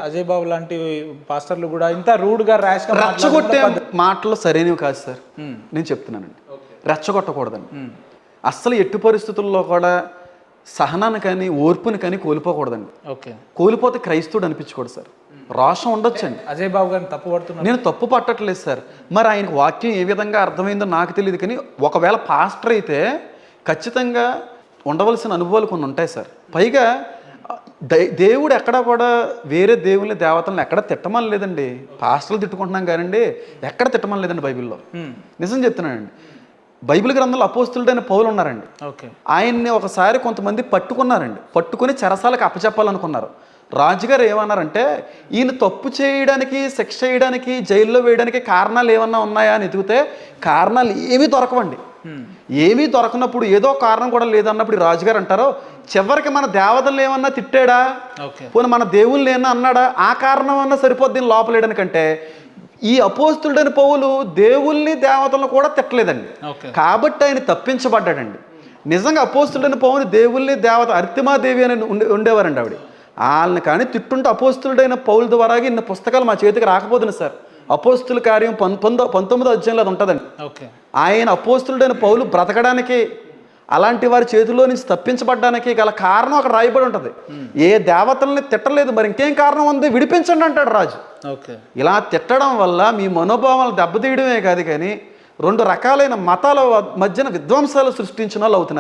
అజయ్ బాబు లాంటి పాస్టర్లు కూడా ఇంత రూడ్గా ర్యాష్గా రెచ్చగొట్టే మాటలు సరైనవి కాదు సార్. నేను చెప్తున్నానండి, రెచ్చగొట్టకూడదండి. అస్సలు ఎట్టి పరిస్థితుల్లో కూడా సహనాన్ని కానీ ఓర్పుని కానీ కోల్పోకూడదండి. ఓకే, కోల్పోతే క్రైస్తవుడు అనిపించకూడదు సార్. రోషం ఉండొచ్చండి. అజయ్ బాబు గారిని తప్పు పడుతున్నా నేను తప్పు పట్టట్లేదు సార్. మరి ఆయనకు వాక్యం ఏ విధంగా అర్థమైందో నాకు తెలియదు, కానీ ఒకవేళ పాస్టర్ అయితే ఖచ్చితంగా ఉండవలసిన అనుభవాలు కొన్ని ఉంటాయి సార్. పైగా దేవుడు ఎక్కడ కూడా వేరే దేవుని దేవతలను ఎక్కడ తిట్టమని లేదండి. పాస్టర్లు తిట్టుకుంటున్నాం కానండి, ఎక్కడ తిట్టమని లేదండి బైబిల్లో. నిజం చెప్తున్నానండి. బైబిల్ గ్రంథంలో అపోస్తులుడైన పౌలు ఉన్నారండి. ఓకే, ఆయన్ని ఒకసారి కొంతమంది పట్టుకున్నారండి. పట్టుకుని చెరసాలకు అప్పచెప్పాలనుకున్నారు. రాజుగారు ఏమన్నారంటే, ఈయన తప్పు చేయడానికి, శిక్ష చేయడానికి, జైల్లో వేయడానికి కారణాలు ఏమన్నా ఉన్నాయా అని ఎతికితే కారణాలు ఏమీ దొరకవండి. ఏమీ దొరకనప్పుడు ఏదో కారణం కూడా లేదన్నప్పుడు రాజుగారు అంటారు, చివరికి మన దేవతలను ఏమన్నా తిట్టాడా, పోనీ మన దేవుళ్ళు ఏమన్నా అన్నాడా, ఆ కారణం అన్నా సరిపోద్ది దీన్ని లోపలేయడానికంటే. ఈ అపోస్తులుడైన పౌలు దేవుల్ని దేవతలను కూడా తిట్టలేదండి. కాబట్టి ఆయన తప్పించబడ్డాడండి. నిజంగా అపోస్తులుడైన పౌలు దేవుల్ని దేవత అర్తిమాదేవి అని ఉండేవారండి ఆవిడ. వాళ్ళని కానీ తిట్టుంటే అపోస్తులుడైన పౌలు ద్వారా ఇన్ని పుస్తకాలు మా చేతికి రాకపోతుంది సార్. అపోస్తుల కార్యం 19వ అధ్యాయంలో అది ఉంటుందండి. ఆయన అపోస్తులుడైన పౌలు బ్రతకడానికి, అలాంటి వారి చేతిలో నుంచి తప్పించబడ్డానికి గల కారణం అక్కడ రాయబడి ఉంటుంది. ఏ దేవతల్ని తిట్టలేదు, మరి ఇంకేం కారణం ఉంది, విడిపించండి అంటాడు రాజు. ఇలా తిట్టడం వల్ల మీ మనోభావాలు దెబ్బతీయడమే కాదు, కానీ రెండు రకాలైన మతాల మధ్యన విధ్వంసాలు సృష్టించిన వాళ్ళు అవుతున్నారు.